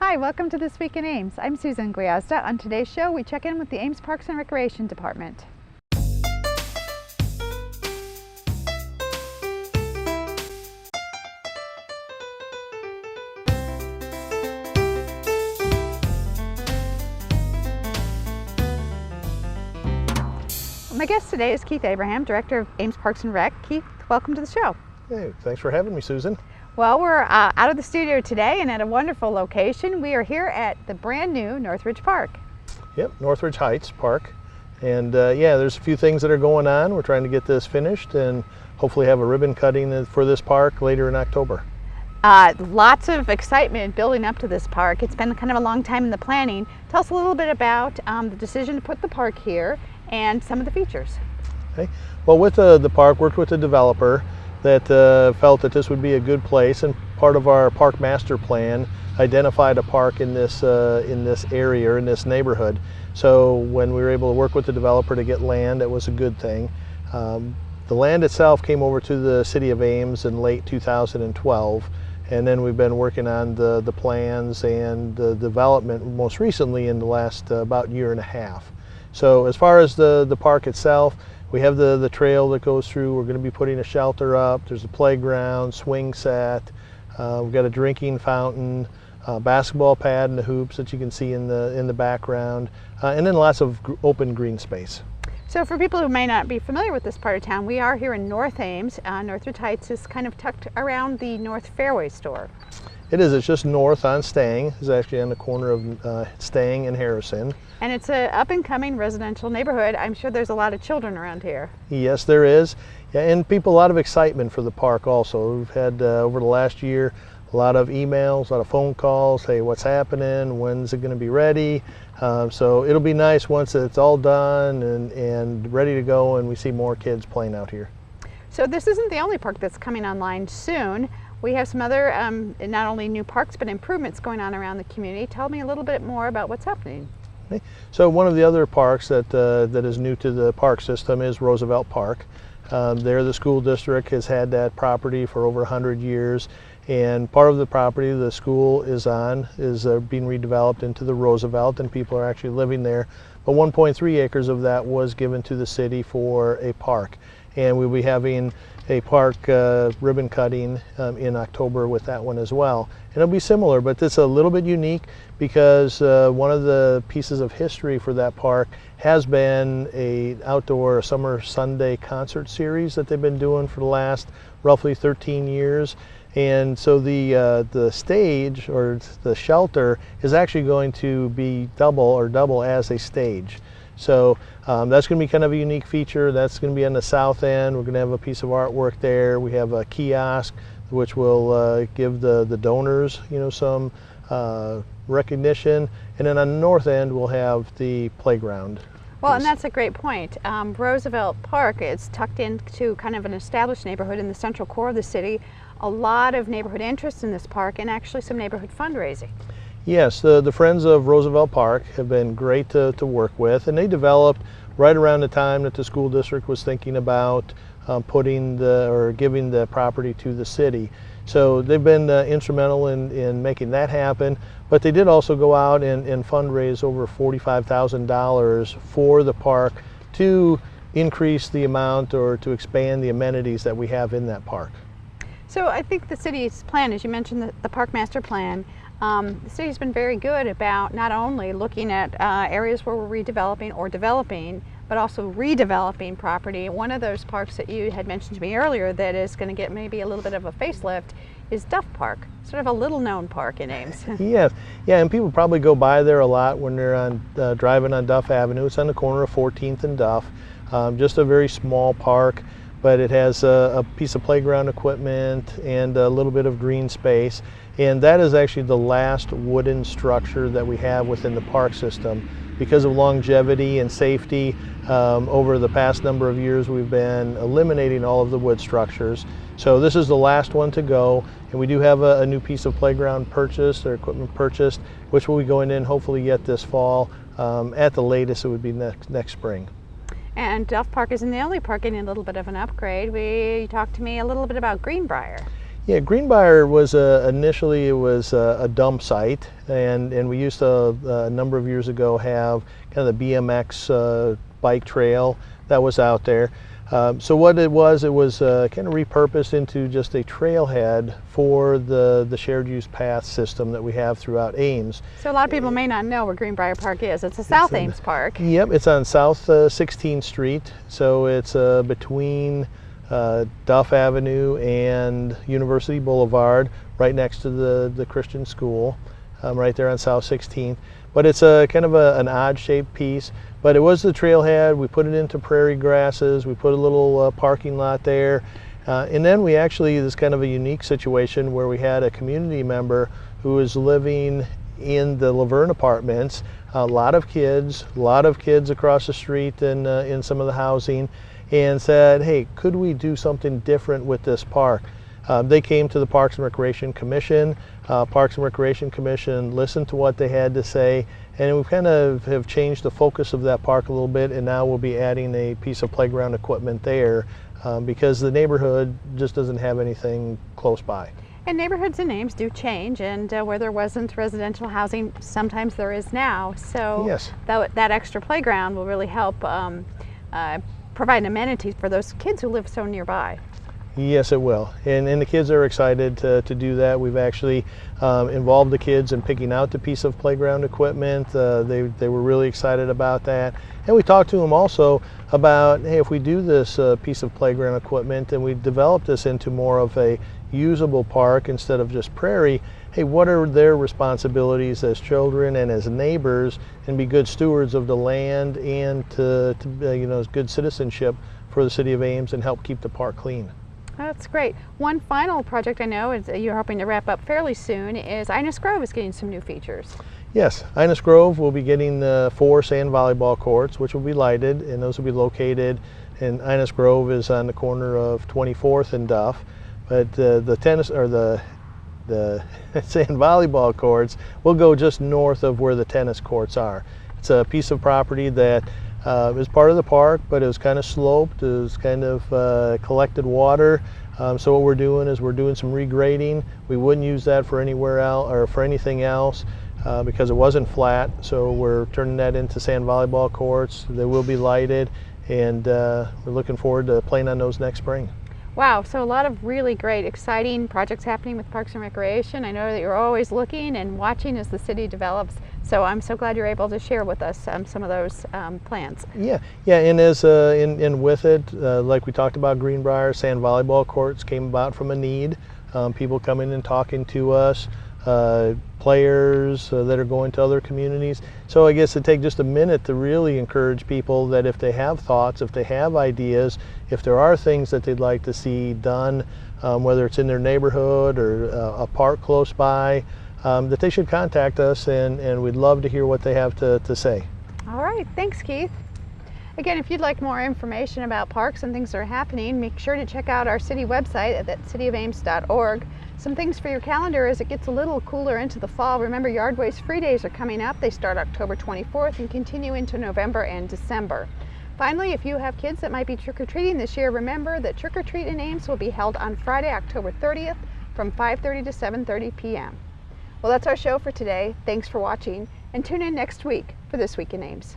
Hi, welcome to This Week in Ames. I'm Susan Guiazda. On today's show, we check in with the Ames Parks and Recreation Department. My guest today is Keith Abraham, Director of Ames Parks and Rec. Keith, welcome to the show. Hey, thanks for having me, Susan. Well, we're out of the studio today and at a wonderful location. We are here at the brand new Northridge Park. Yep, Northridge Heights Park. And yeah, there's a few things that are going on. We're trying to get this finished and hopefully have a ribbon cutting for this park later in October. Lots of excitement building up to this park. It's been kind of a long time in the planning. Tell us a little bit about the decision to put the park here and some of the features. Okay. Well, with the park, worked with the developer that felt that this would be a good place, and part of our park master plan identified a park in this area, in this neighborhood. So when we were able to work with the developer to get land, it was a good thing. The land itself came over to the city of Ames in late 2012, and then we've been working on the plans and the development most recently in the last about year and a half. So as far as the park itself, we have the trail that goes through. We're going to be putting a shelter up. There's a playground, swing set. We've got a drinking fountain, basketball pad and the hoops that you can see in the background, and then lots of open green space. So for people who may not be familiar with this part of town, we are here in North Ames. Northridge Heights is kind of tucked around the North Fairway store. It is. It's just north on Stang. It's actually on the corner of Stang and Harrison. And it's an up-and-coming residential neighborhood. I'm sure there's a lot of children around here. Yes, there is. Yeah, and a lot of excitement for the park also. We've had, over the last year, a lot of emails, a lot of phone calls. Hey, what's happening? When's it going to be ready? So it'll be nice once it's all done and ready to go and we see more kids playing out here. So this isn't the only park that's coming online soon. We have some other, not only new parks, but improvements going on around the community. Tell me a little bit more about what's happening. Okay. So one of the other parks that is new to the park system is Roosevelt Park. There the school district has had that property for over 100 years, and part of the property the school is on is being redeveloped into the Roosevelt, and people are actually living there. But 1.3 acres of that was given to the city for a park, and we'll be having a park ribbon cutting in October with that one as well. And it'll be similar, but it's a little bit unique because one of the pieces of history for that park has been a outdoor summer Sunday concert series that they've been doing for the last roughly 13 years. And so the stage, or the shelter, is actually going to be double as a stage. So that's going to be kind of a unique feature. That's going to be on the south end. We're going to have a piece of artwork there. We have a kiosk which will give the donors, some recognition. And then on the north end we'll have the playground. Well, and that's a great point. Roosevelt Park is tucked into kind of an established neighborhood in the central core of the city. A lot of neighborhood interest in this park and actually some neighborhood fundraising. Yes, the Friends of Roosevelt Park have been great to work with, and they developed right around the time that the school district was thinking about giving the property to the city. So they've been instrumental in making that happen, but they did also go out and fundraise over $45,000 for the park to increase the amount or to expand the amenities that we have in that park. So I think the city's plan, as you mentioned, the park master plan, the city's been very good about not only looking at areas where we're redeveloping or developing, but also redeveloping property. One of those parks that you had mentioned to me earlier that is going to get maybe a little bit of a facelift is Duff Park, sort of a little known park in Ames. Yes, yeah, and people probably go by there a lot when they're driving on Duff Avenue. It's on the corner of 14th and Duff. Just a very small park, but it has a piece of playground equipment and a little bit of green space. And that is actually the last wooden structure that we have within the park system. Because of longevity and safety, over the past number of years we've been eliminating all of the wood structures. So this is the last one to go, and we do have a new piece of playground purchased, or equipment purchased, which will be going in hopefully yet this fall. At the latest it would be next spring. And Duff Park isn't the only park getting a little bit of an upgrade. You talked to me a little bit about Greenbrier. Yeah, Greenbrier was initially it was a dump site, and we used to a number of years ago have kind of the BMX bike trail that was out there. So what it was kind of repurposed into just a trailhead for the shared use path system that we have throughout Ames. So a lot of people may not know where Greenbrier Park is. It's a South Ames Park. Yep, it's on South 16th Street, so it's between Duff Avenue and University Boulevard, right next to the Christian school, right there on South 16th. But it's a kind of an odd-shaped piece. But it was the trailhead. We put it into prairie grasses. We put a little parking lot there, and then we actually, this kind of a unique situation where we had a community member who was living in the Laverne apartments. A lot of kids across the street and in some of the housing, and said, hey, could we do something different with this park? They came to the Parks and Recreation Commission. Parks and Recreation Commission listened to what they had to say, and we kind of have changed the focus of that park a little bit, and now we'll be adding a piece of playground equipment there because the neighborhood just doesn't have anything close by. And neighborhoods and names do change, and where there wasn't residential housing, sometimes there is now. So yes, that extra playground will really help provide an amenity for those kids who live so nearby. Yes, it will. And the kids are excited to do that. We've actually involved the kids in picking out the piece of playground equipment. They were really excited about that. And we talked to them also about, hey, if we do this piece of playground equipment and we develop this into more of a usable park instead of just prairie, hey, what are their responsibilities as children and as neighbors, and be good stewards of the land and to good citizenship for the city of Ames and help keep the park clean. That's great. One final project I know is you're hoping to wrap up fairly soon is Ines Grove is getting some new features. Yes, Ines Grove will be getting 4 sand volleyball courts, which will be lighted, and those will be located, and Ines Grove is on the corner of 24th and Duff. But the tennis or the sand volleyball courts will go just north of where the tennis courts are. It's a piece of property that is part of the park, but it was kind of sloped. It was kind of collected water. So what we're doing is we're doing some regrading. We wouldn't use that for anywhere else or for anything else because it wasn't flat. So we're turning that into sand volleyball courts. They will be lighted, and we're looking forward to playing on those next spring. Wow, so a lot of really great, exciting projects happening with Parks and Recreation. I know that you're always looking and watching as the city develops, so I'm so glad you're able to share with us some of those plans. Yeah, and as in with it, like we talked about Greenbrier, sand volleyball courts came about from a need. People coming and talking to us, players that are going to other communities. So I guess it'd take just a minute to really encourage people that if they have thoughts, if they have ideas, if there are things that they'd like to see done, whether it's in their neighborhood or a park close by, that they should contact us, and we'd love to hear what they have to say. All right, thanks, Keith. Again, if you'd like more information about parks and things that are happening, make sure to check out our city website at cityofames.org. Some things for your calendar as it gets a little cooler into the fall. Remember, Yard Waste Free Days are coming up. They start October 24th and continue into November and December. Finally, if you have kids that might be trick-or-treating this year, remember that Trick or Treat in Ames will be held on Friday, October 30th from 5:30 to 7:30 p.m. Well, that's our show for today. Thanks for watching, and tune in next week for This Week in Ames.